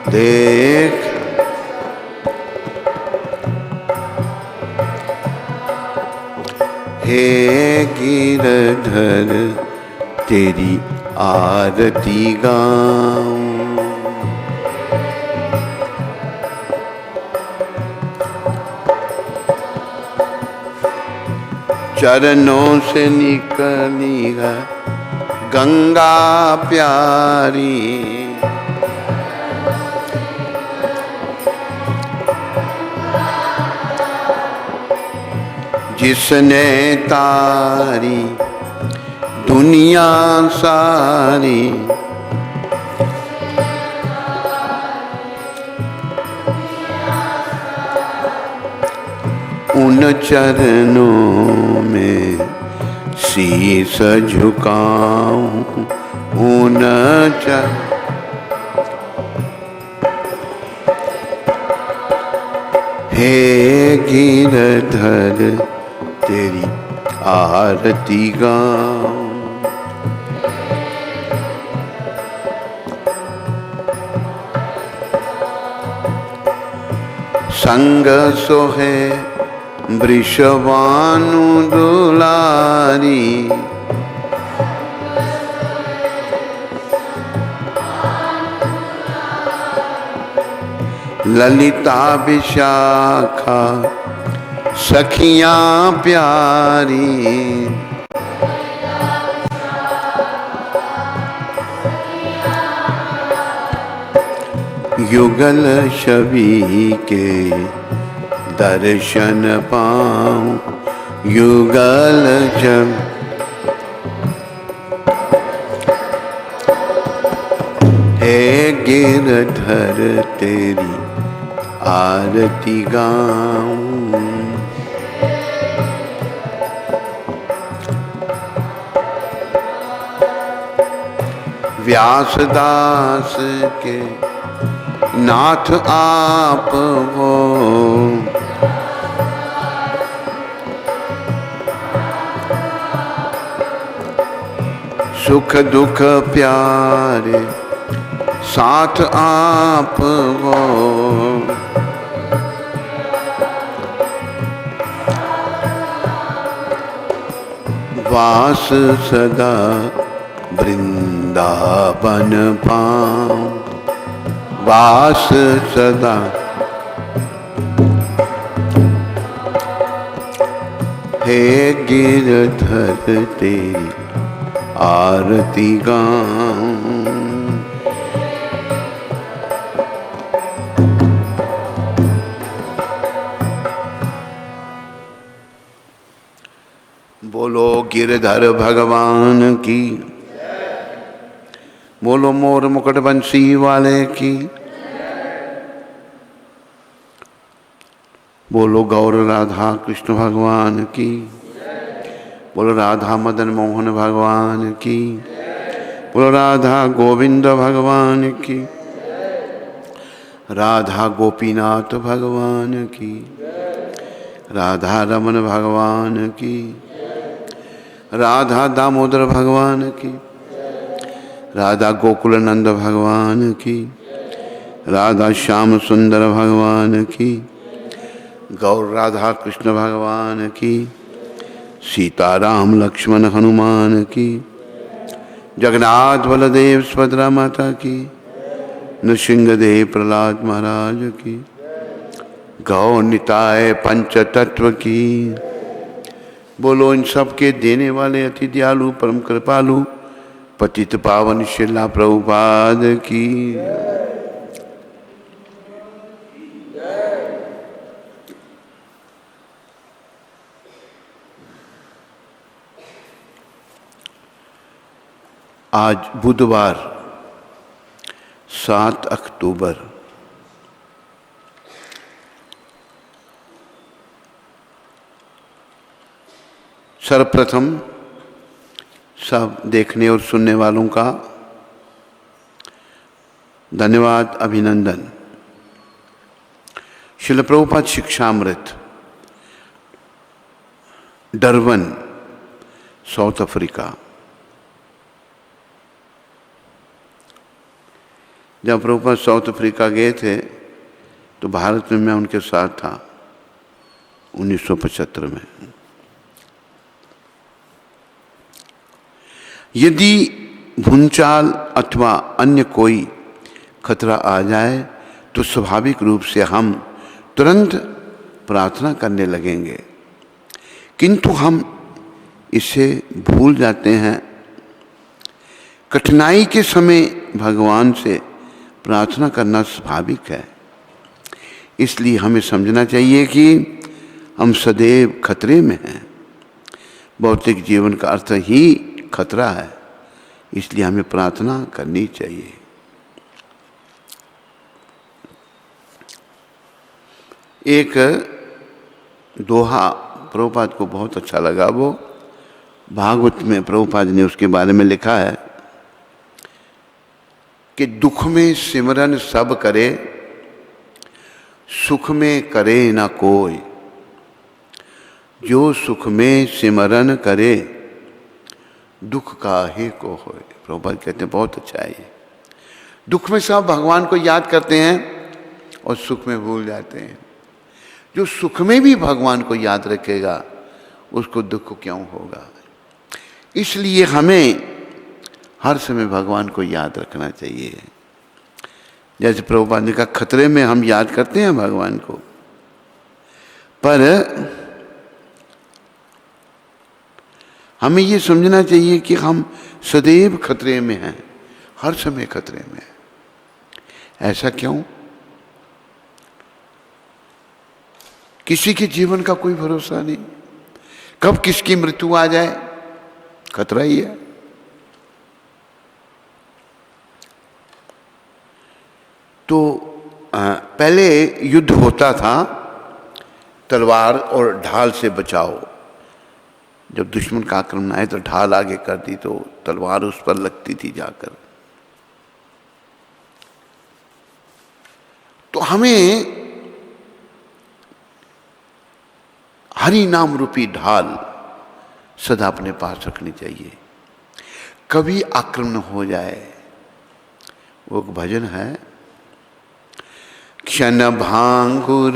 देख हे गिरधर तेरी आरती गाऊं। चरणों से निकली है गंगा प्यारी, जिसने तारी दुनिया सारी। उन चरणों में शीश झुकाऊं, उन हे गिरधर तेरी आरती गाऊं। संग सोहे वृषभानु दुलारी, ललिता विशाखा सखियां प्यारी। युगल छवि के दर्शन पाऊं, युगल जब हे गिरधर तेरी आरती गाऊं। व्यासदास के नाथ आप हो, सुख दुख प्यारे साथ आप हो। वास सदा वृंदावन पाऊं, वास सदा हे गिरधर तेरी आरती गाऊं। बोलो गिरधर भगवान की, बोलो मोर मुकुट बंसी वाले की, बोलो गौर राधा कृष्ण भगवान की, बोलो राधा मदन मोहन भगवान की, बोलो राधा गोविंद भगवान की, राधा गोपीनाथ भगवान की, राधा रमन भगवान की, राधा दामोदर भगवान की, राधा गोकुलनंद भगवान की, राधा श्याम सुंदर भगवान की, गौर राधा कृष्ण भगवान की, सीताराम लक्ष्मण हनुमान की, जगन्नाथ बलदेव सुभद्रा माता की, नृसिंहदेव प्रहलाद महाराज की, गौ निताय पंच तत्व की। बोलो इन सब के देने वाले अति दयालु परम कृपालु पतित पावन शिला प्रभुपाद की। आज बुधवार 7 अक्टूबर, सर्वप्रथम सब देखने और सुनने वालों का धन्यवाद, अभिनंदन। Srila Prabhupada Shikshamrita, Durban, South Africa. जब प्रभुपाद साउथ अफ्रीका गए थे तो भारत में मैं उनके साथ था 1975 में। यदि भूचाल अथवा अन्य कोई खतरा आ जाए तो स्वाभाविक रूप से हम तुरंत प्रार्थना करने लगेंगे, किंतु हम इसे भूल जाते हैं। कठिनाई के समय भगवान से प्रार्थना करना स्वाभाविक है, इसलिए हमें समझना चाहिए कि हम सदैव खतरे में हैं। भौतिक जीवन का अर्थ ही खतरा है, इसलिए हमें प्रार्थना करनी चाहिए। एक दोहा प्रभुपाद को बहुत अच्छा लगा, वो भागवत में प्रभुपाद ने उसके बारे में लिखा है कि दुख में सिमरन सब करे, सुख में करे ना कोई। जो सुख में सिमरन करे, दुख काहे को होए। प्रभुपाद कहते हैं बहुत अच्छा है ये। दुख में सब भगवान को याद करते हैं और सुख में भूल जाते हैं। जो सुख में भी भगवान को याद रखेगा उसको दुख क्यों होगा। इसलिए हमें हर समय भगवान को याद रखना चाहिए। जैसे प्रभुपाद ने कहा, खतरे में हम याद करते हैं भगवान को, पर हमें ये समझना चाहिए कि हम सदैव खतरे में हैं, हर समय खतरे में हैं। ऐसा क्यों? किसी के जीवन का कोई भरोसा नहीं, कब किसकी मृत्यु आ जाए खतरा ही है। तो पहले युद्ध होता था तलवार और ढाल से बचाओ। जब दुश्मन का आक्रमण आए तो ढाल आगे कर दी तो तलवार उस पर लगती थी जाकर। तो हमें हरि नाम रूपी ढाल सदा अपने पास रखनी चाहिए। कभी आक्रमण हो जाए, वो एक भजन है, क्षण भांगुर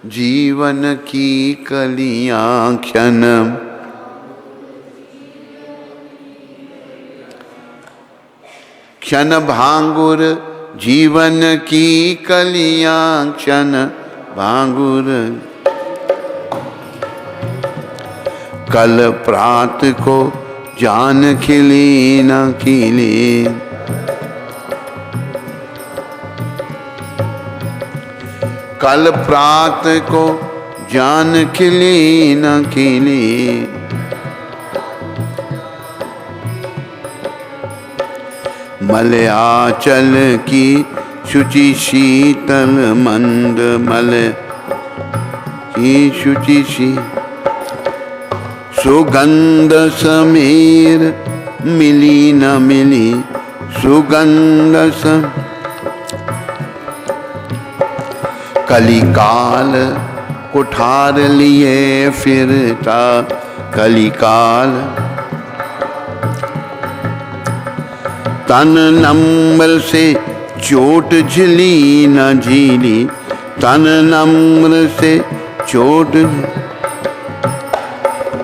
जीवन की कलियां, क्षण भांगुर जीवन की कलियां, क्षण भांगुर कल प्रात को जान खिली न खिली। कल प्रात को जान खिली न खिली। मलयाचल की शुचि शीतल मंद, मल की शुचि शी सुगंध समीर मिली न मिली। सुगंध सम कलिकाल कुठार लिए फिरता, कलिकाल तन नम्र से चोट झिली न झिली। तन नम्र से चोट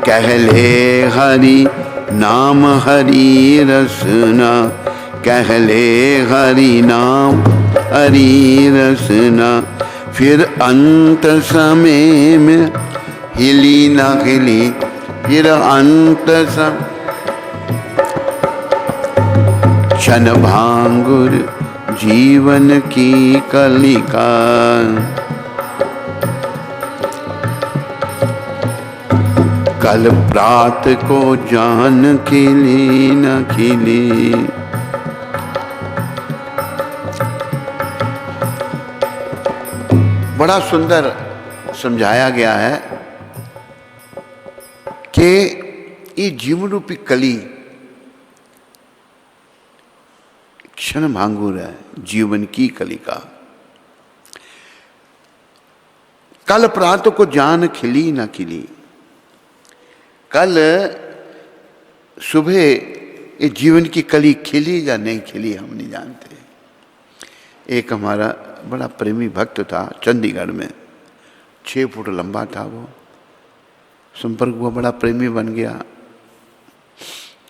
कहले हरि नाम हरि रसना, कहले हरि नाम हरि रसना। फिर अंत समय में हिली न हिली, फिर अंत समय क्षण भांगुर जीवन की कलिका। कल प्रात को जान खिली न खिली। बड़ा सुंदर समझाया गया है कि ये जीवन रूपी कली क्षण भांगुर है, जीवन की कलिका। कल प्रात को जान खिली न खिली। कल सुबह ये जीवन की कली खिली या नहीं खिली हम नहीं जानते। एक हमारा बड़ा प्रेमी भक्त था चंडीगढ़ में, 6 फुट लंबा था वो, संपर्क हुआ, बड़ा प्रेमी बन गया।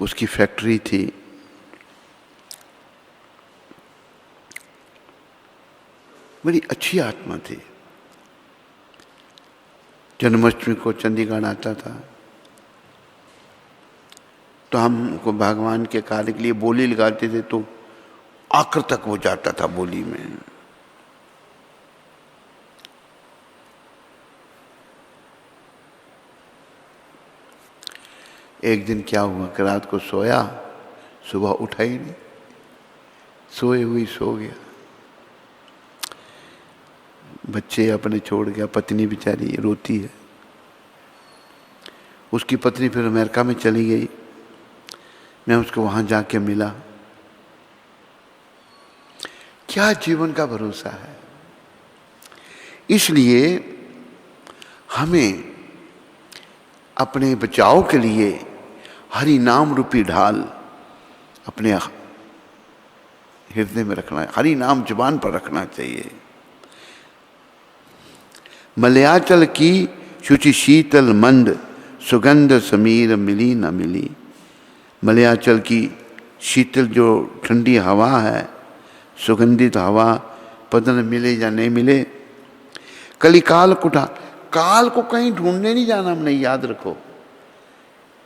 उसकी फैक्ट्री थी, बड़ी अच्छी आत्मा थी। जन्माष्टमी को चंडीगढ़ आता था तो हमको भगवान के कार्य के लिए बोली लगाते थे, तो आखिर तक वो जाता था बोली में। एक दिन क्या हुआ कि रात को सोया, सुबह उठा ही नहीं, सोए हुई सो गया। बच्चे अपने छोड़ गया, पत्नी बेचारी रोती है। उसकी पत्नी फिर अमेरिका में चली गई, मैं उसको वहां जाके मिला। क्या जीवन का भरोसा है। इसलिए हमें अपने बचाव के लिए हरि नाम रूपी ढाल अपने हृदय में रखना है, हरि नाम जुबान पर रखना चाहिए। मलयाचल की शुचि शीतल मंद सुगंध समीर मिली न मिली। मलयाचल की शीतल जो ठंडी हवा है, सुगंधित हवा, पता न मिले या नहीं मिले। कलिकाल कुठा, काल को कहीं ढूंढने नहीं जाना हमने, याद रखो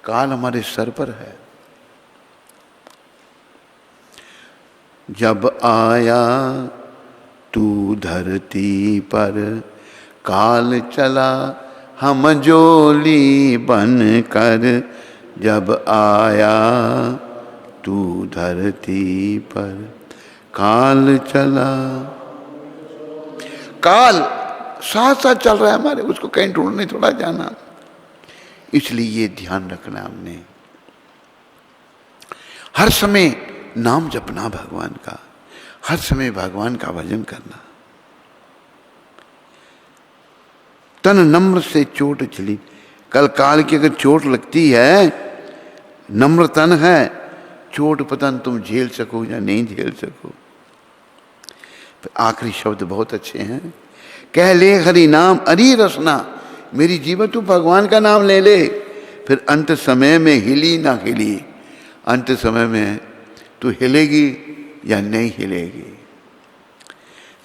काल हमारे सर पर है। जब आया तू धरती पर, काल चला हम जोली बन कर। जब आया तू धरती पर, काल चला। काल साथ साथ चल रहा है हमारे, उसको कहीं ढूंढने थोड़ा जाना। इसलिए ये ध्यान रखना हमने, हर समय नाम जपना भगवान का, हर समय भगवान का भजन करना। तन नम्र से चोट चली। कल काल की अगर चोट लगती है, नम्र तन है, चोट पता न तुम झेल सको या नहीं झेल सको। आखिरी शब्द बहुत अच्छे हैं, कह ले हरि नाम अरी रसना। मेरी जीवन तू भगवान का नाम ले ले, फिर अंत समय में हिली ना हिली। अंत समय में तू हिलेगी या नहीं हिलेगी।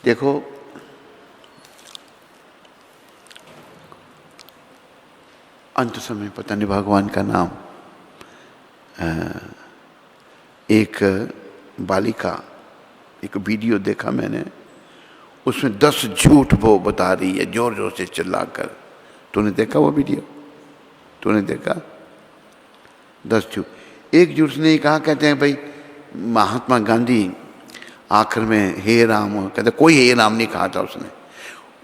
देखो अंत समय पता नहीं भगवान का नाम, एक बालिका, एक वीडियो देखा मैंने, उसमें 10 झूठ वो बता रही है जोर जोर से चिल्लाकर। तूने देखा वो वीडियो? तूने देखा? 10 झूठ। एक झूठ ने कहा, कहते हैं भाई महात्मा गांधी आखिर में हे राम, कहते कोई हे राम नहीं कहा था उसने।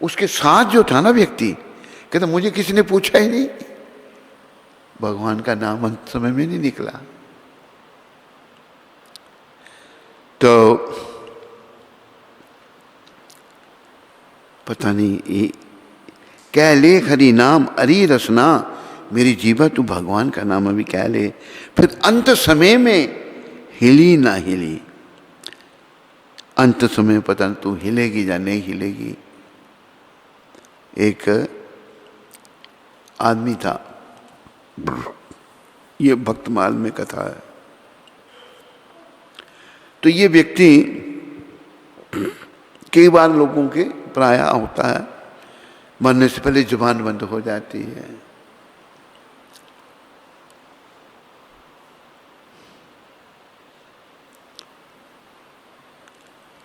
उसके साथ जो था ना व्यक्ति, कहते मुझे किसी ने पूछा ही नहीं। भगवान का नाम अंत समय में नहीं निकला। तो पता नहीं, ये कह ले हरि नाम अरी रसना। मेरी जीवा तू भगवान का नाम अभी कह ले, फिर अंत समय में हिली ना हिली। अंत समय पता नहीं तू हिलेगी या नहीं हिलेगी। एक आदमी था, ये भक्तमाल में कथा है। तो ये व्यक्ति, कई बार लोगों के प्राय होता है मरने से पहले जुबान बंद हो जाती है।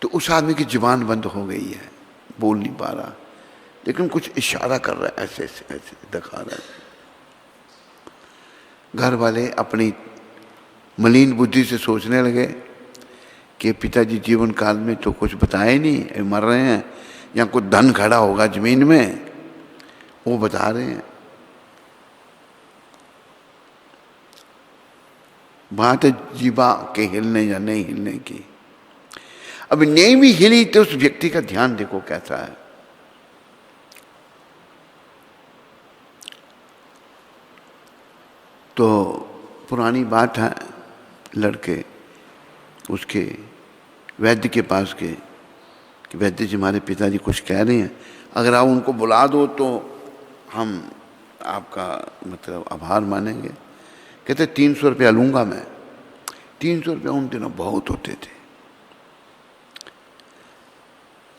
तो उस आदमी की जुबान बंद हो गई है, बोल नहीं पा रहा, लेकिन कुछ इशारा कर रहा है, ऐसे ऐसे ऐसे दिखा रहा है। घर वाले अपनी मलिन बुद्धि से सोचने लगे कि पिताजी जीवन काल में तो कुछ बताए नहीं, मर रहे हैं, या कुछ धन खड़ा होगा जमीन में, वो बता रहे हैं। बात है जीवा के हिलने या नहीं हिलने की। अब नहीं भी हिली तो उस व्यक्ति का ध्यान देखो कैसा है। तो पुरानी बात है, लड़के उसके वैद्य के पास गए, कि वैद्य जी हमारे पिताजी कुछ कह रहे हैं, अगर आप उनको बुला दो तो हम आपका मतलब आभार मानेंगे। कहते 300 रुपया लूँगा मैं। 300 रुपया उन दिनों बहुत होते थे।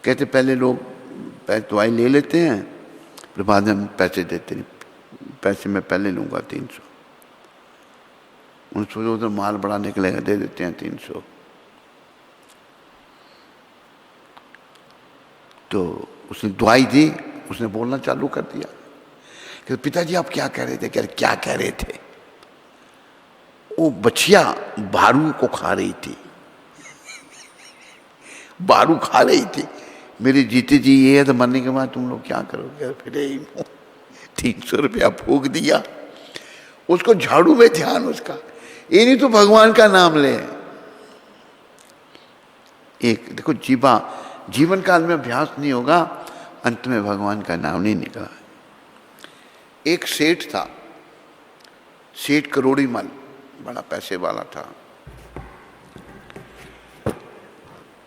कहते पहले लोग दवाई ले लेते हैं, फिर बाद में पैसे देते नहीं, पैसे मैं पहले लूँगा 300। उन सोचो उधर माल बड़ा निकलेगा, दे देते हैं 300। तो उसने दवाई दी, उसने बोलना चालू कर दिया कि पिताजी आप क्या कह रहे थे? क्या कह रहे थे? वो बछिया बारू को खा रही थी, बारू खा रही थी। मेरे जीते जी ये है तो मरने के बाद तुम लोग क्या करोगे? फिर 300 रुपया फूक दिया। उसको झाड़ू में ध्यान उसका, ये नहीं तो भगवान का नाम ले। एक देखो जीवन काल में अभ्यास नहीं होगा, अंत में भगवान का नाम नहीं निकला। एक सेठ था, सेठ करोड़ी मल, बड़ा पैसे वाला था।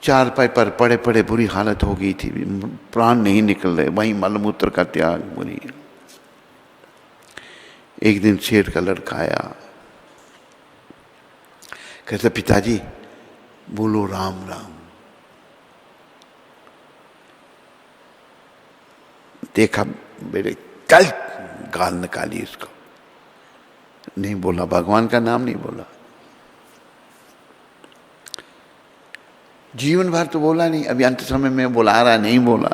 चारपाई पर पड़े पड़े बुरी हालत हो गई थी, प्राण नहीं निकल रहे, वहीं मलमूत्र का त्याग बुरी। एक दिन सेठ का लड़का आया, कहते पिताजी बोलो राम राम। देखा मेरे कल गाल निकाली इसको, नहीं बोला, भगवान का नाम नहीं बोला। जीवन भर तो बोला नहीं, अभी अंत समय में बुला रहा, नहीं बोला।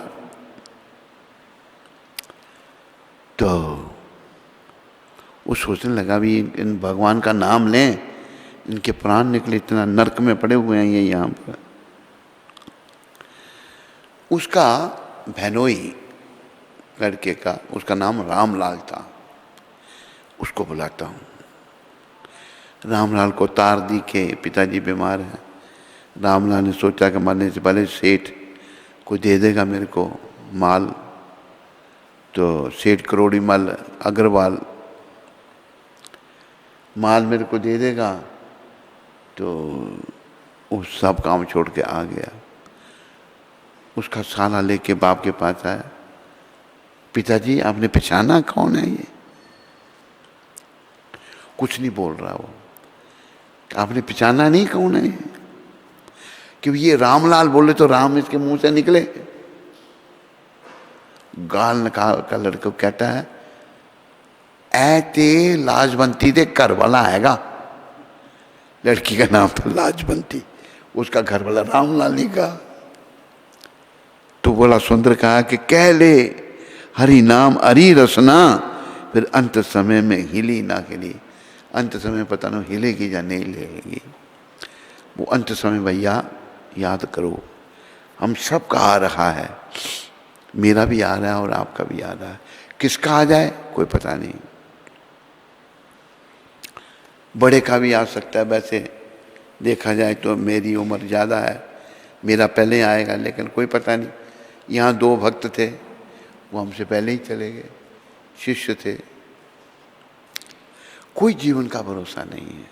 तो वो सोचने लगा भी इन भगवान का नाम लें, इनके प्राण निकले, इतना नरक में पड़े हुए हैं ये यहाँ पर। उसका भैनोई लड़के का, उसका नाम रामलाल था, उसको बुलाता हूँ। रामलाल को तार दी के पिताजी बीमार हैं। रामलाल ने सोचा कि मरने से पहले सेठ को दे देगा मेरे को माल। तो सेठ करोड़ी मल अग्रवाल माल मेरे को दे देगा। तो वो सब काम छोड़ के आ गया। उसका साला लेके बाप के पास आया, पिताजी आपने पहचाना कौन है ये? कुछ नहीं बोल रहा वो। आपने पहचाना नहीं कौन है? क्योंकि ये रामलाल बोले तो राम इसके मुंह से निकले। गाल निकाल का लड़का कहता है, ऐ ते लाजवंती दे घर वाला हैगा। लड़की का नाम था लाजवंती, उसका घर वाला रामलाल नहीं कहा। तो बोला सुंदर कहा कि कह ले हरि नाम हरि रसना, फिर अंत समय में हिली ना हिली। अंत समय पता नहीं हिलेगी या नहीं हिलेगी। वो अंत समय भैया याद करो, हम सब का आ रहा है, मेरा भी आ रहा है और आपका भी आ रहा है। किसका आ जाए कोई पता नहीं, बड़े का भी आ सकता है। वैसे देखा जाए तो मेरी उम्र ज़्यादा है, मेरा पहले आएगा, लेकिन कोई पता नहीं। यहाँ 2 भक्त थे, वो हमसे पहले ही चले गए, शिष्य थे। कोई जीवन का भरोसा नहीं है।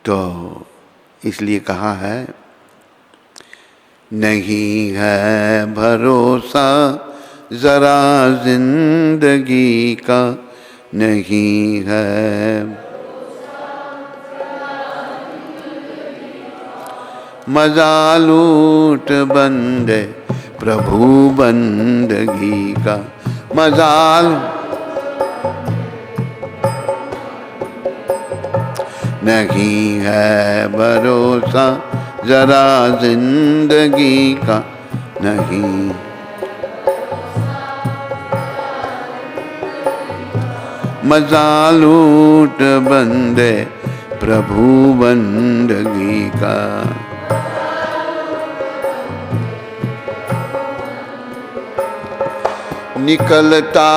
तो इसलिए कहा है, नहीं है भरोसा जरा जिंदगी का, नहीं है मजा लूट बंदे प्रभु बंदगी का। मजाल नहीं है भरोसा जरा जिंदगी का, नहीं मजा लूट बंदे प्रभु बंदगी का। निकलता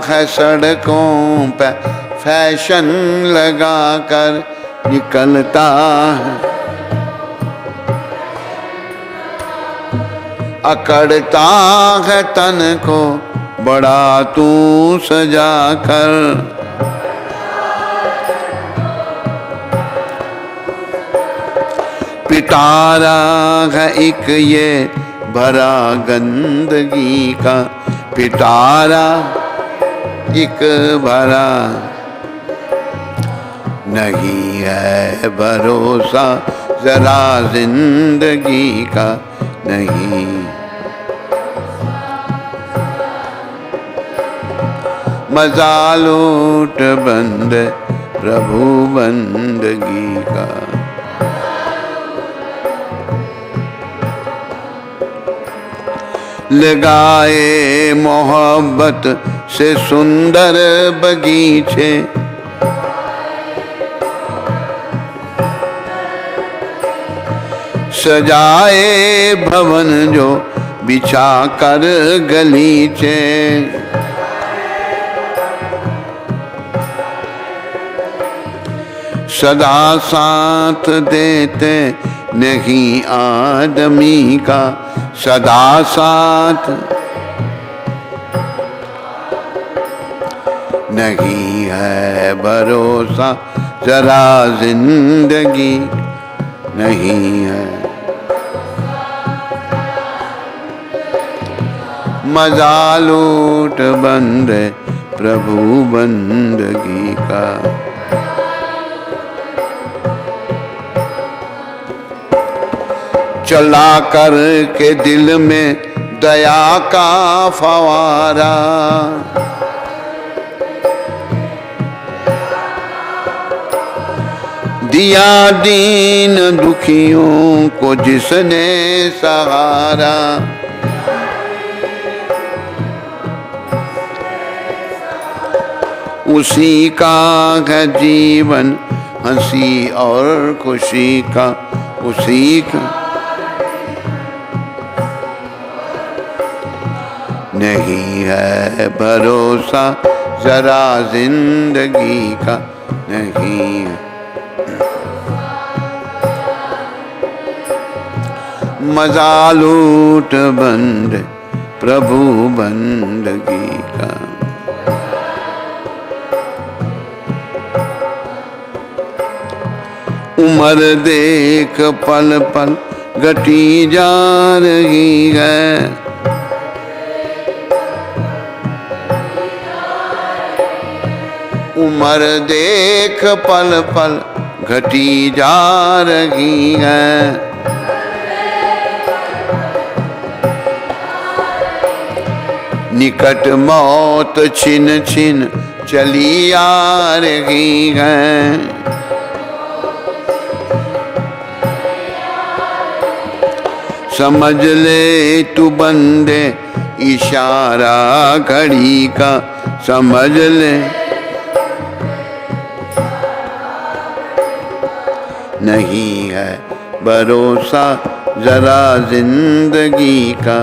है सड़कों पे फैशन लगा कर, निकलता है अकड़ता है तन को बड़ा तू सजा कर। पिटारा है एक ये भरा गंदगी का, पिटारा एक भरा, नहीं है भरोसा जरा जिंदगी का, नहीं। मजा लूट बंद प्रभु बंदगी का, लगाए मोहब्बत से सुंदर बगीचे, सजाए भवन जो बिछा कर गलीचे, सदा साथ देते नहीं आदमी का, सदा साथ नहीं है भरोसा जरा जिंदगी, नहीं है। मजा लूट बंद प्रभु बंदगी का, चला कर के दिल में दया का फवारा, दिया दीन दुखियों को जिसने सहारा, उसी का है जीवन हंसी और खुशी का, उसी का नहीं है भरोसा जरा जिंदगी का, नहीं है। मजा लूट बंद प्रभु बंदगी का, उम्र देख पल पल घटी जा रही है, उम्र देख पल पल घटी जा रही है, निकट मौत छिन छिन चली आ रही है, समझ ले तू बंदे इशारा घड़ी का, समझ ले नहीं है भरोसा जरा जिंदगी का,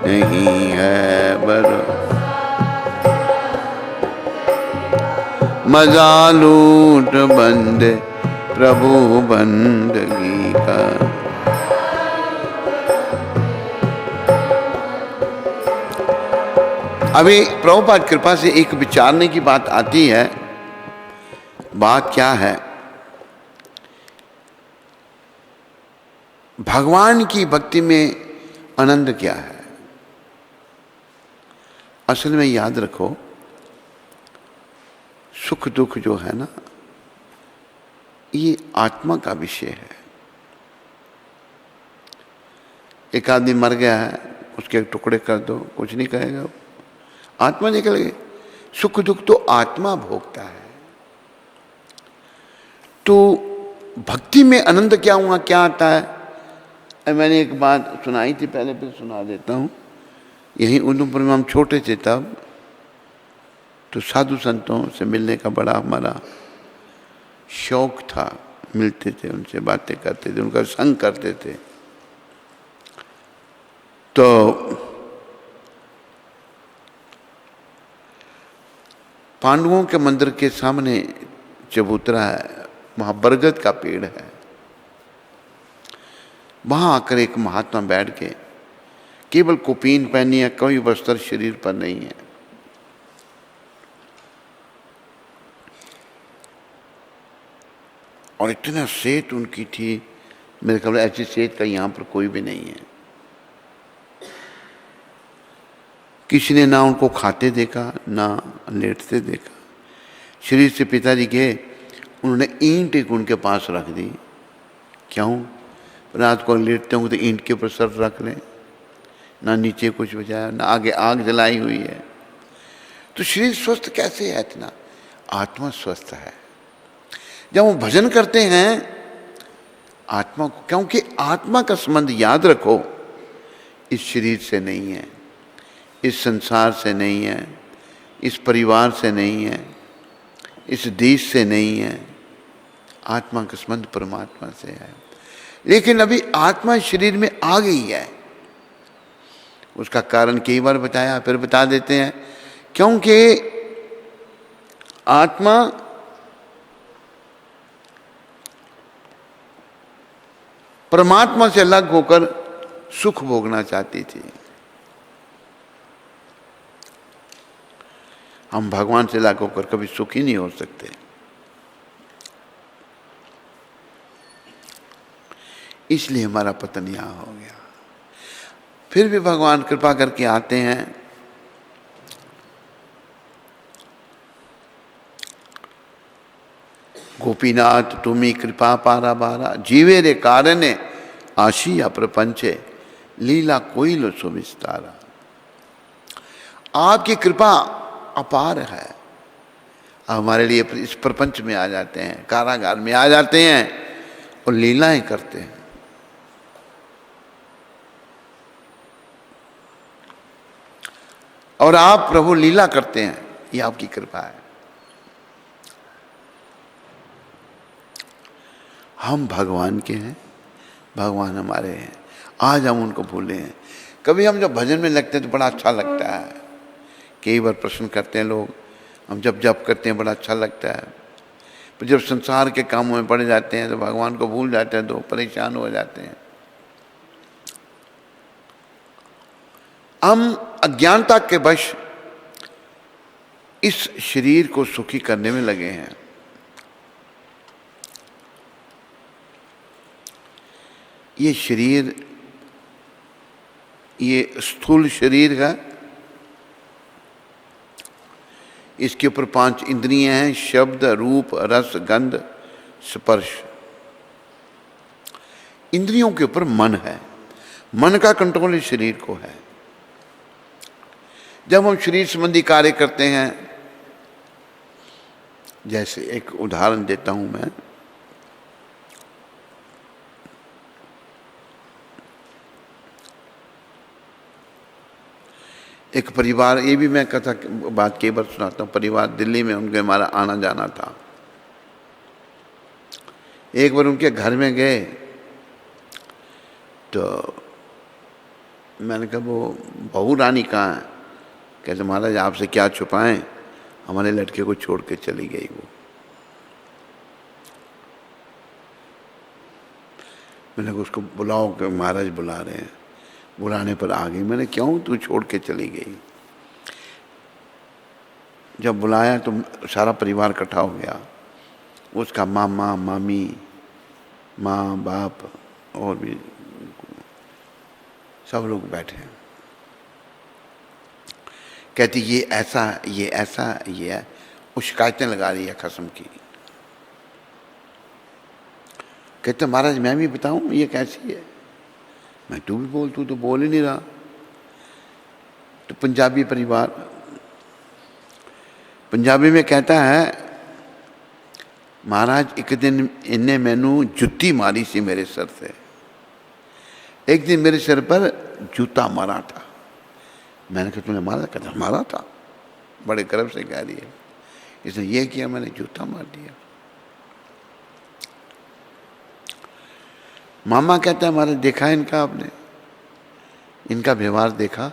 नहीं है भरोसा। मजा लूट बंद प्रभु बंदगी का, अभी प्रभुपाद कृपा से एक विचारने की बात आती है। बात क्या है? भगवान की भक्ति में आनंद क्या है? असल में याद रखो, सुख दुख जो है ना, ये आत्मा का विषय है। एक आदमी मर गया है, उसके टुकड़े कर दो, कुछ नहीं कहेगा, आत्मा निकल गई। सुख दुख तो आत्मा भोगता है। तो भक्ति में आनंद क्या हुआ, क्या आता है? मैंने एक बात सुनाई थी पहले, फिर सुना देता हूँ। यहीं उधमपुर में हम छोटे थे तब, तो साधु संतों से मिलने का बड़ा हमारा शौक था। मिलते थे, उनसे बातें करते थे, उनका संग करते थे। तो पांडवों के मंदिर के सामने चबूतरा है, वहाँ बरगद का पेड़ है। वहाँ आकर एक महात्मा बैठ के केवल कुपीन पहनी है, कोई वस्त्र शरीर पर नहीं है। और इतना सेहत उनकी थी, मेरे ख्याल ऐसी सेहत का यहाँ पर कोई भी नहीं है। किसी ने ना उनको खाते देखा ना लेटते देखा। शरीर से पिताजी गए, उन्होंने ईंट एक उनके पास रख दी। क्यों? रात को लेटते होंगे तो ईंट के ऊपर सर रख लें, ना नीचे कुछ बचाया, ना आगे आग जलाई हुई है। तो शरीर स्वस्थ कैसे है इतना? आत्मा स्वस्थ है। जब हम भजन करते हैं आत्मा को, क्योंकि आत्मा का संबंध याद रखो इस शरीर से नहीं है, इस संसार से नहीं है, इस परिवार से नहीं है, इस देश से नहीं है। आत्मा का संबंध परमात्मा से है। लेकिन अभी आत्मा शरीर में आ गई है। उसका कारण कई बार बताया, फिर बता देते हैं। क्योंकि आत्मा परमात्मा से अलग होकर सुख भोगना चाहती थी। हम भगवान से अलग होकर कभी सुखी नहीं हो सकते। इसलिए हमारा पतन यहां हो गया। फिर भी भगवान कृपा करके आते हैं। गोपीनाथ तुम्ही कृपा पारा बारा, जीवे रे कारणे आशिया प्रपंचे, लीला कोई लो सुविस्तारा। आपकी कृपा अपार है। हमारे लिए इस प्रपंच में आ जाते हैं, कारागार में आ जाते हैं और लीलाएं करते हैं। और आप प्रभु लीला करते हैं, ये आपकी कृपा है। हम भगवान के हैं, भगवान हमारे हैं। आज हम उनको भूले हैं। कभी हम जब भजन में लगते हैं तो बड़ा अच्छा लगता है। कई बार प्रश्न करते हैं लोग, हम जब जप करते हैं बड़ा अच्छा लगता है, पर जब संसार के कामों में पड़ जाते हैं तो भगवान को भूल जाते हैं, तो परेशान हो जाते हैं। हम अज्ञानता के वश इस शरीर को सुखी करने में लगे हैं। ये शरीर, ये स्थूल शरीर है। इसके ऊपर 5 इंद्रियां हैं, शब्द, रूप, रस, गंध, स्पर्श। इंद्रियों के ऊपर मन है। मन का कंट्रोल इस शरीर को है। जब हम शरीर संबंधी कार्य करते हैं, जैसे एक उदाहरण देता हूं मैं, एक परिवार, ये भी मैं कथा बात कई बार सुनाता हूँ। परिवार दिल्ली में, उनके हमारा आना जाना था। एक बार उनके घर में गए तो मैंने कहा वो बहू रानी कहाँ है? कहते महाराज आपसे क्या छुपाएं, हमारे लड़के को छोड़ के चली गई वो। मैंने कहा उसको बुलाओ, कि महाराज बुला रहे हैं। बुलाने पर आ गई। मैंने क्यों, तू छोड़ के चली गई? जब बुलाया तो सारा परिवार इकट्ठा हो गया। उसका मामा, मामी, माँ, बाप और भी सब लोग बैठे। कहती ये ऐसा, ये ऐसा, ये है। वो शिकायतें लगा रही है खस्म की। कहते महाराज मैं भी बताऊं ये कैसी है? मैं तू भी बोल, तू तो बोल ही नहीं रहा। तो पंजाबी परिवार, पंजाबी में कहता है महाराज एक दिन इन्हें मैनू जुत्ती मारी सी मेरे सर से। एक दिन मेरे सिर पर जूता मारा था। मैंने कहा तूने मारा? कहता मारा था। बड़े गर्व से कह रही है, इसने ये किया, मैंने जूता मार दिया। मामा कहता है महाराज देखा इनका, आपने इनका व्यवहार देखा?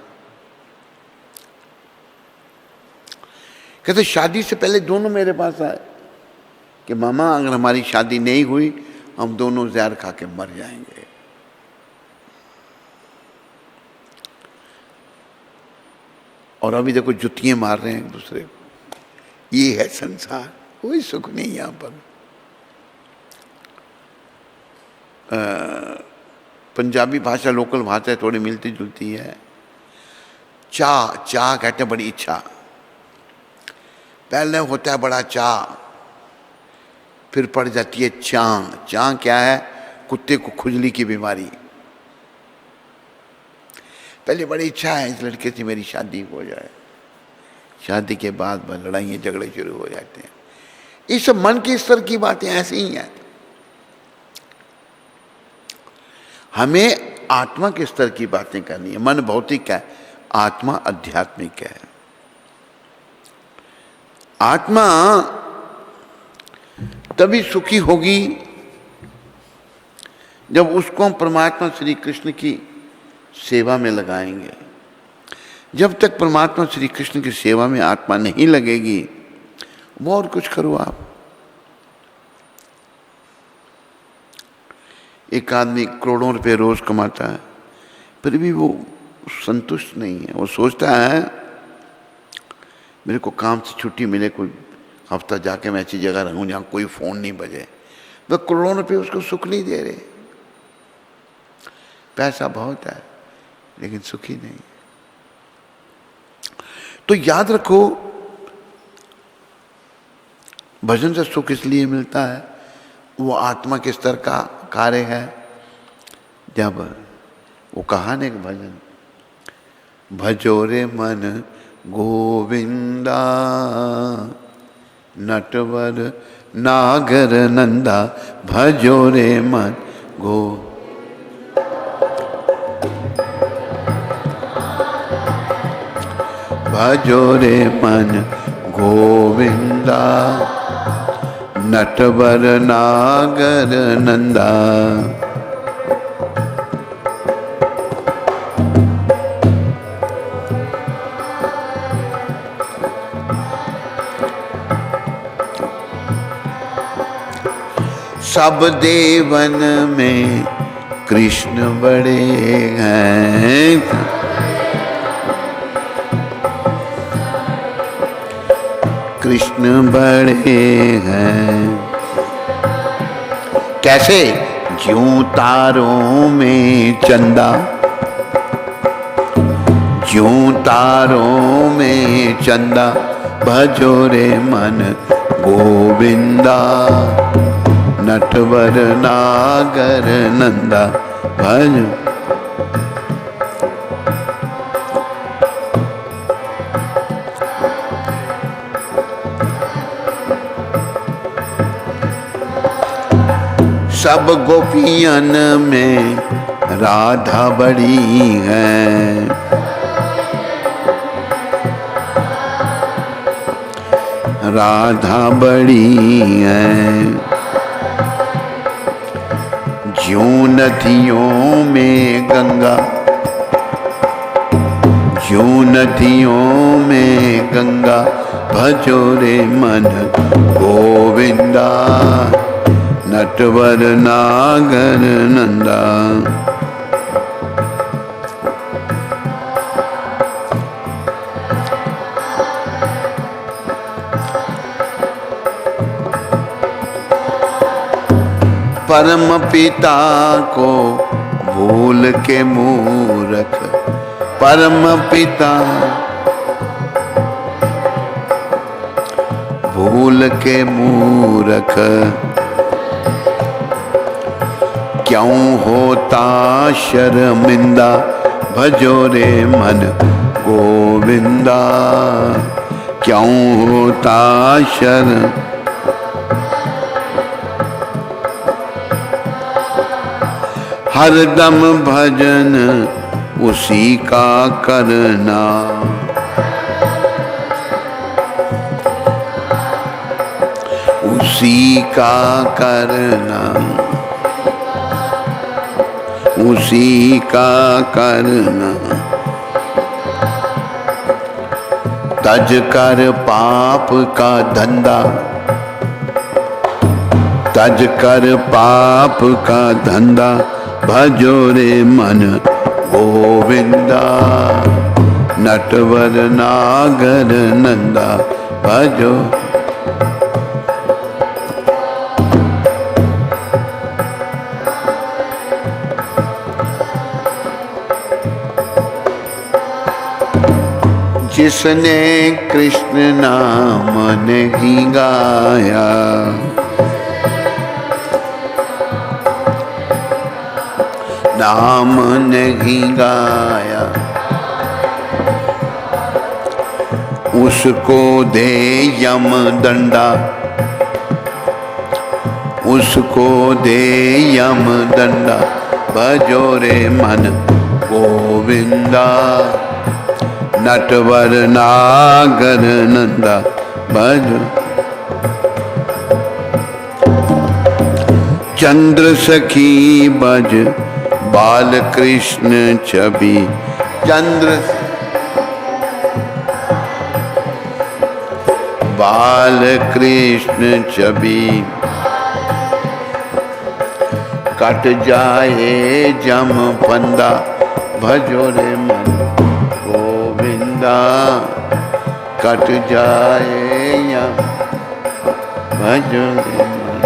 कहते शादी से पहले दोनों मेरे पास आए कि मामा अगर हमारी शादी नहीं हुई हम दोनों जहर खा के मर जाएंगे। और अभी देखो जुतियां मार रहे हैं एक दूसरे को। ये है संसार, कोई सुख नहीं यहां पर। पंजाबी भाषा लोकल भाषा थोड़ी मिलती जुलती है। चाह, चाह कहते हैं बड़ी इच्छा। पहले होता है बड़ा चाह, फिर पड़ जाती है चां। चां क्या है? कुत्ते को खुजली की बीमारी। पहले बड़ी इच्छा है इस लड़के से मेरी शादी हो जाए, शादी के बाद लड़ाइयाँ झगड़े शुरू हो जाते हैं। ये सब मन के स्तर की बातें ऐसी ही हैं। हमें आत्मा के स्तर की बातें करनी है। मन भौतिक है, आत्मा आध्यात्मिक है। आत्मा तभी सुखी होगी जब उसको हम परमात्मा श्री कृष्ण की सेवा में लगाएंगे। जब तक परमात्मा श्री कृष्ण की सेवा में आत्मा नहीं लगेगी, वो और कुछ करो आप। एक आदमी करोड़ों रुपए रोज कमाता है, फिर भी वो संतुष्ट नहीं है। वो सोचता है मेरे को काम से छुट्टी मिले, कोई हफ्ता जाके मैं ऐसी जगह रहूं जहां कोई फोन नहीं बजे। वह करोड़ों रुपए उसको सुख नहीं दे रहे। पैसा बहुत है लेकिन सुखी नहीं। तो याद रखो, भजन से सुख इसलिए मिलता है, वो आत्मा के स्तर का कार्य है। जब वो कहा ना एक भजन, भजो रे मन गोविंदा नटवर नागर नंदा, भजो रे मन गो। भजो रे मन गोविंदा नटवर नागर नंदा। सब देवन में कृष्ण बड़े हैं, कृष्ण बड़े हैं। कैसे? ज्यों तारों में चंदा, ज्यों तारों में चंदा, भजो रे मन गोविंदा नटवर नागर नंदा। भज सब गोपियन में राधा बड़ी है, राधा बड़ी है। ज्यों नदियों में गंगा, ज्यों नदियों में गंगा, भजो रे मन गोविंदा नटवर नागर नंदा। परम पिता को भूल के मूर्ख, परम पिता भूल के मूर्ख, क्यों होता शर्मिंदा, भजो रे मन गोविंदा। क्यों होता शर्म, हरदम भजन उसी का करना, उसी का करना, उसी का करना। तज कर पाप का धंधा, तज कर पाप का धंधा, भजो रे मन गोविंदा नटवर नागर नंदा। भजो जिसने कृष्ण नाम नहीं गाया, नाम नहीं गाया, उसको दे यम दंडा, उसको दे यम दंडा, भजो रे मन गोविंदा, नटवर नागर नंदा, भजो। चंद्र सखी बज बाल कृष्ण छवि, चंद्र बाल कृष्ण छवि, कट जाए जम फंदा, भजो रे मन गोविंदा, कट जाए यम, भजो रे मन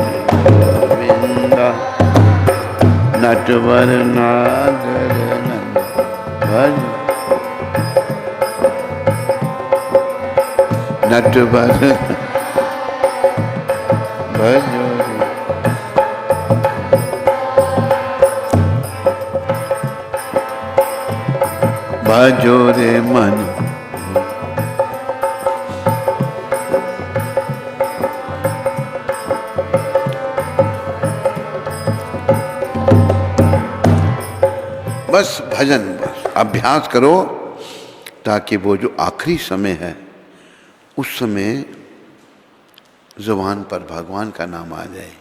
गोविंदा, नटवर नागर नंद, भजो नटवर भजो भजो रे मन। बस भजन, बस अभ्यास करो ताकि वो जो आखिरी समय है उस समय जुबान पर भगवान का नाम आ जाए।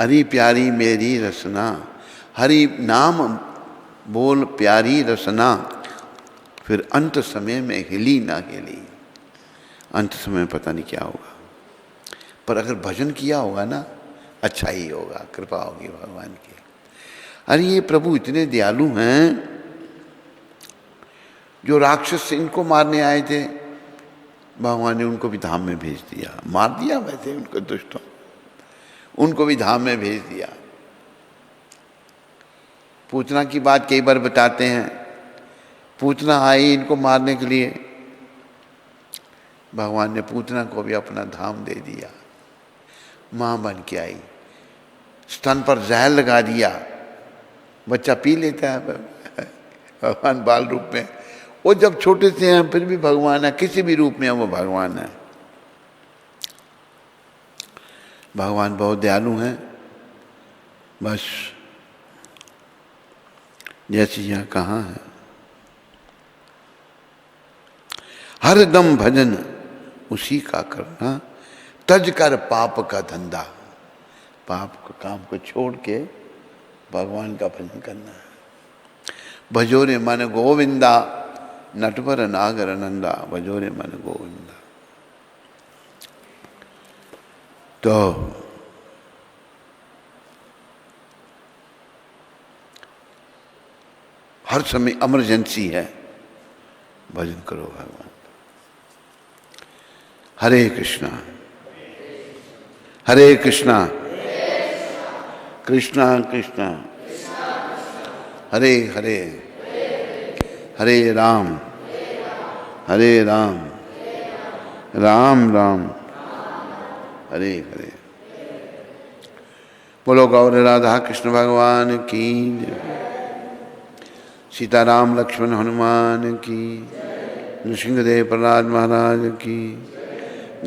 हरि प्यारी मेरी रसना, हरि नाम बोल प्यारी रसना, फिर अंत समय में हिली ना हिली। अंत समय पता नहीं क्या होगा, पर अगर भजन किया होगा ना अच्छा ही होगा, कृपा होगी भगवान की। अरे ये प्रभु इतने दयालु हैं, जो राक्षस इनको मारने आए थे भगवान ने उनको भी धाम में भेज दिया, मार दिया वैसे उनको दुष्टों, उनको भी धाम में भेज दिया। पूतना की बात कई बार बताते हैं, पूतना आई इनको मारने के लिए, भगवान ने पूतना को भी अपना धाम दे दिया, मां बन के आई, स्तन पर जहर लगा दिया, बच्चा पी लेता है भगवान बाल रूप में। वो जब छोटे से हैं फिर भी भगवान है, किसी भी रूप में है वो भगवान है। भगवान बहुत दयालु हैं। बस जैसे यहाँ कहाँ है, हर दम भजन उसी का करना, तज कर पाप का धंधा, पाप के काम को छोड़ के भगवान का भजन करना है। भजो रे मन गोविंदा, नटवर नागर नंदा, भजो रे मन गोविंदा। तो हर समय इमरजेंसी है, भजन करो भगवान। हरे कृष्णा हरे कृष्णा कृष्णा कृष्णा हरे हरे, हरे राम राम राम हरे हरे। बोलो गौर राधा कृष्ण भगवान की, सीताराम लक्ष्मण हनुमान की, नृसिंहदेव प्रहलाद महाराज की,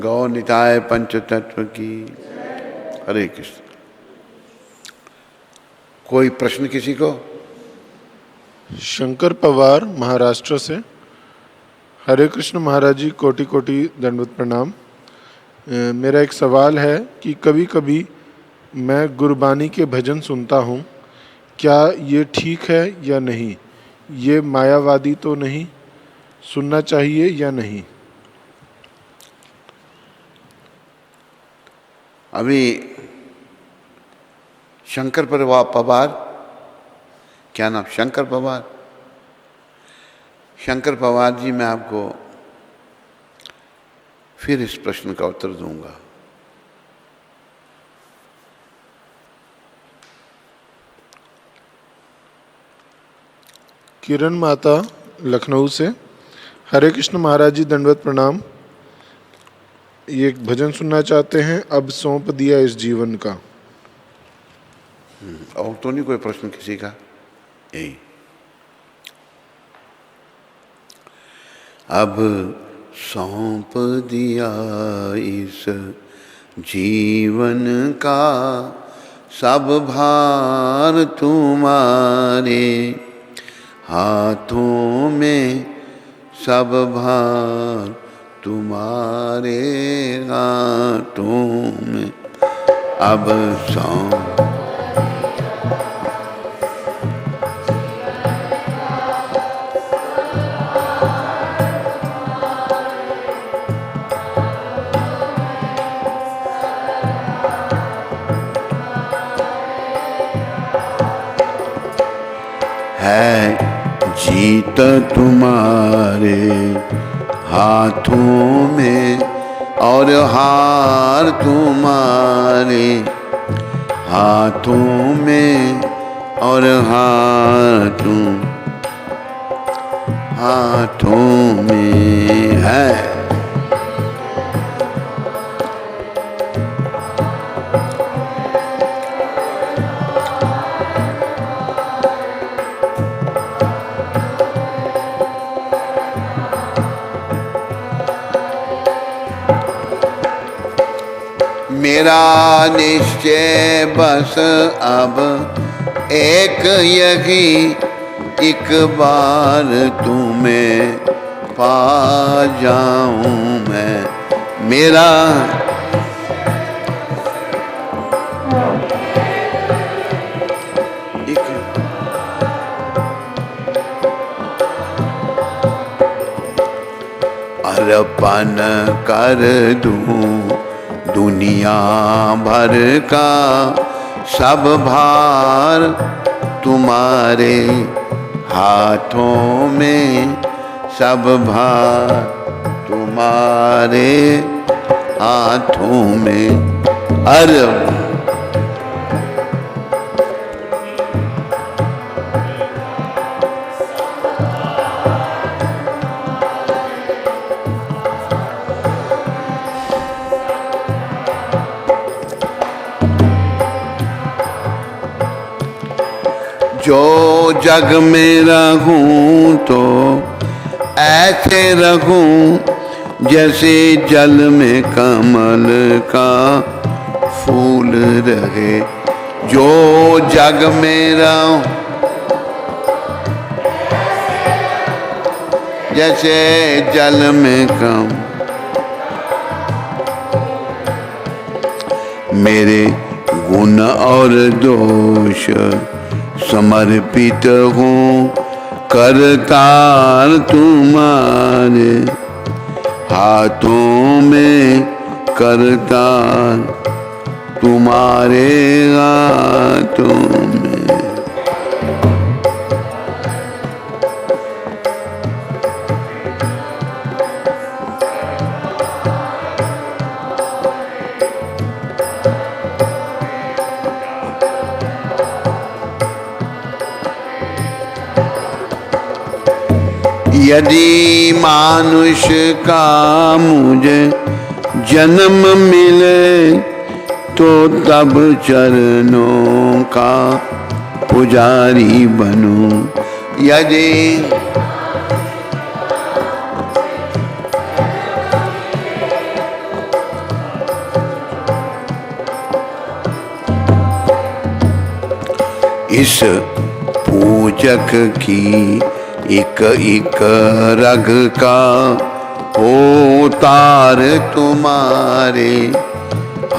गौर निताय पंच तत्व की। हरे कृष्ण। कोई प्रश्न किसी को? शंकर पवार महाराष्ट्र से। हरे कृष्ण महाराज जी, कोटि कोटि दंडवत प्रणाम। मेरा एक सवाल है कि कभी कभी मैं गुरबानी के भजन सुनता हूँ, क्या ये ठीक है या नहीं? ये मायावादी तो नहीं? सुनना चाहिए या नहीं? अभी शंकर पवार, क्या नाम? शंकर पवार। शंकर पवार जी, मैं आपको फिर इस प्रश्न का उत्तर दूंगा। किरण माता लखनऊ से। हरे कृष्ण महाराज जी, दंडवत प्रणाम। ये एक भजन सुनना चाहते हैं, अब सौंप दिया इस जीवन का। और तो नहीं कोई प्रश्न किसी का? यही, अब सौंप दिया इस जीवन का सब भार तुम्हारे हाथों में, सब भार तुम्हारे हाथों में। अब सौंप है जीत तुम्हारे हाथों में और हार तुम्हारे हाथों में और हार तुम हाथों में है। मेरा निश्चय बस अब एक यही, एक बार तुम्हें पा जाऊं मैं। मेरा अर्पण कर दूं दुनिया भर का सब भार तुम्हारे हाथों में, सब भार तुम्हारे हाथों में। अरे जो जग में रहूं तो ऐसे रहूं जैसे जल में कमल का फूल रहे। जो जग में रहूं जैसे जल में कम, मेरे गुण और दोष समर्पित हूँ करतार तुम्हारे हाथों में, करतार तुम्हारे हाथों में। यदि मानुष का मुझे जन्म मिले तो तब चरणों का पुजारी बनूं। यदि इस पूजक की एक एक रग का हो तार तुम्हारे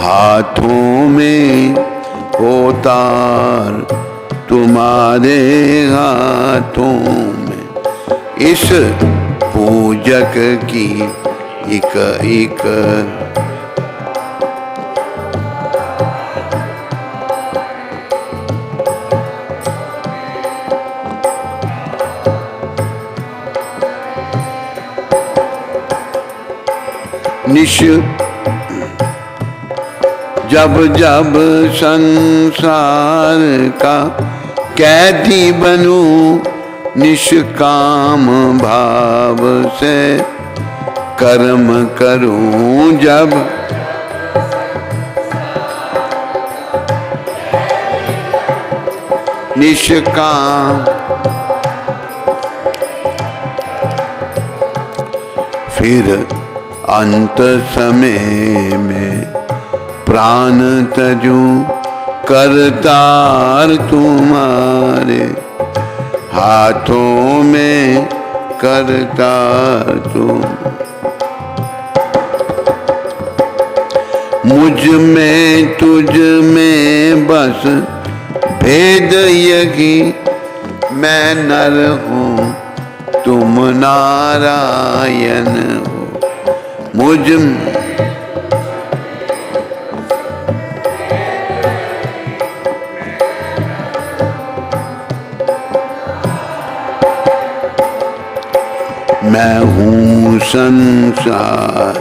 हाथों में, हो तार तुम्हारे हाथों में। इस पूजक की एक एक निश जब जब संसार का कैदी बनूं निष्काम भाव से कर्म करूं जब, निष्काम फिर अंत समय में प्राण तजूं करतार तुम्हारे, हाथों में करतार तुम। मुझ में तुझ में बस भेद यही, मैं नर हूँ तुम नारायण हो। मुझ मैं हूँ संसार,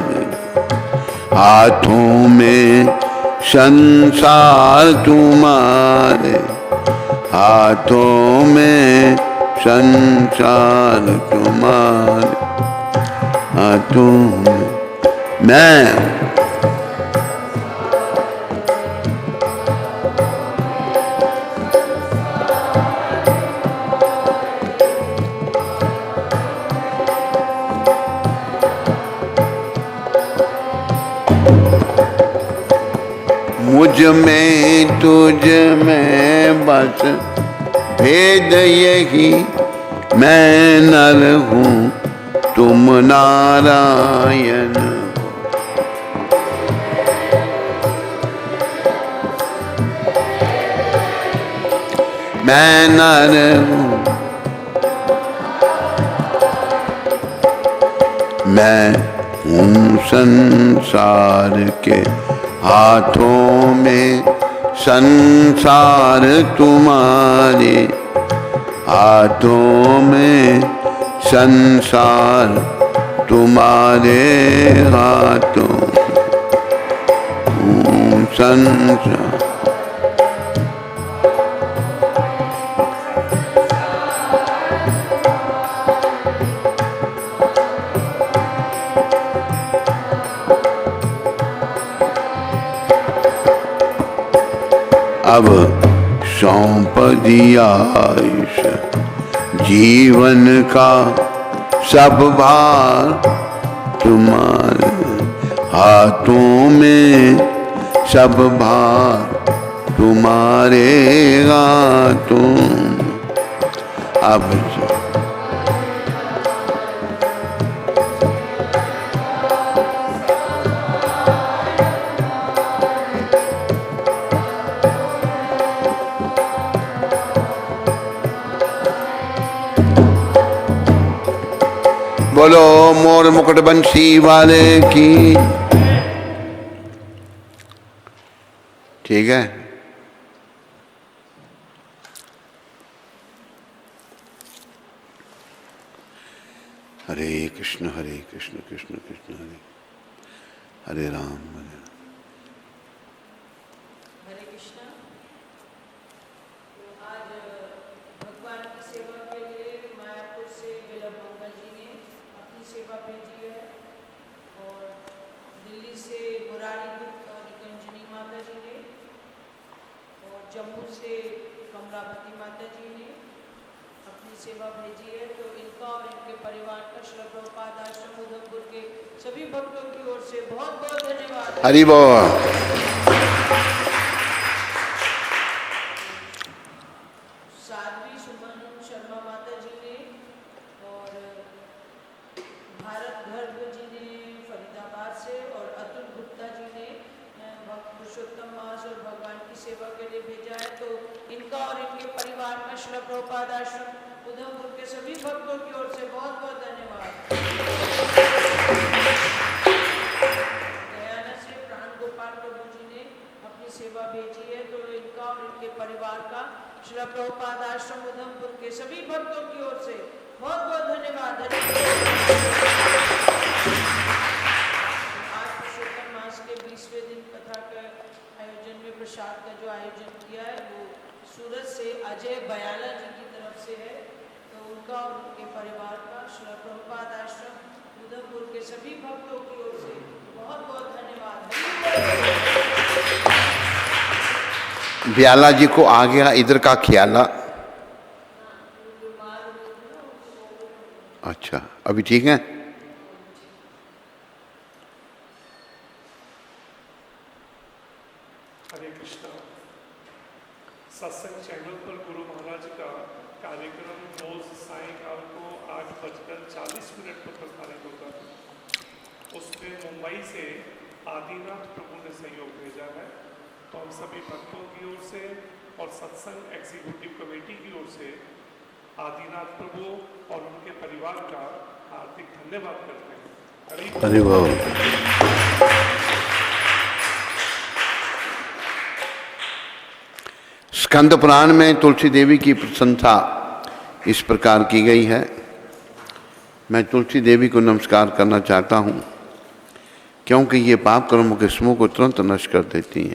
हाथों में संसार तुम्हारे, हाथों में संसार तुम्हारे, हाथों में मैं। मुझ में तुझ में बस भेद यही, मैं नर हूँ तुम नारायण हो। मैं नर हूँ, मैं हूँ संसार के, हाथों में संसार तुम्हारे, हाथों में संसार तुम्हारे, हाथों में संसार। अब सौंप दिया इस जीवन का सब भार तुम्हारे, हाथों में सब भार तुम्हारे हाथों। अब बोलो मोर मुकुट बंसी वाले की। ठीक है, हरे कृष्ण कृष्ण कृष्ण हरे हरे राम हरे राम। हरे कृष्णा। तो आज भगवान की सेवा के लिए मायापुर से विलभ मंगल जी ने अपनी सेवा भेजी है और दिल्ली से मुरारी गुप्त और निकंजनी माता जी ने और जम्मू से कमलावती माता जी ने अपनी सेवा भेजी है। तो इनका और इनके परिवार का श्री प्रभुपाद आश्रम उधमपुर के सभी भक्तों की ओर से बहुत बहुत धन्यवाद। हरि बोल। साध्वी सुमन शर्मा माता जी ने और भारत गर्भ जी ने फरीदाबाद से और अतुल गुप्ता जी ने भक्त पुरुषोत्तम मास और भगवान की सेवा के लिए भेजा है। तो इनका और इनके परिवार का श्री प्रभुपाद आश्रम उधमपुर के सभी भक्तों की ओर से बहुत बहुत धन्यवाद। गयाना से प्राण गोपाल प्रभु जी ने अपनी सेवा भेजी है। तो इनका और इनके परिवार का श्री प्रभुपाद आश्रम उधमपुर के सभी भक्तों की ओर से बहुत बहुत धन्यवाद। आज पुरुषोत्तम मास के 20वें दिन कथा के आयोजन में प्रसाद का जो आयोजन किया है वो सूरत से अजय बयाला जी की तरफ से है। तो उनका और उनके परिवार का श्री प्रभुपाद आश्रम उधमपुर के सभी भक्तों की ओर से बहुत बहुत धन्यवाद। ब्याला जी को आ गया इधर का ख्याला। अच्छा, अभी ठीक है। हरे कृष्णा। सत्संग चैनल पर गुरु महाराज का कार्यक्रम रोज सायंकाल को 8:40 पर प्रसारित होता है। उसमें मुंबई से आदिनाथ प्रभु ने सहयोग भेजा है, तो हम सभी भक्तों की ओर से और सत्संग एग्जीक्यूटिव कमेटी की ओर से आदिनाथ प्रभु और उनके परिवार का हार्दिक धन्यवाद करते हैं। अरे वाह। स्कंद पुराण में तुलसी देवी की प्रशंसा इस प्रकार की गई है। मैं तुलसी देवी को नमस्कार करना चाहता हूँ, क्योंकि ये पाप कर्मों के समूह को तुरंत नष्ट कर देती हैं।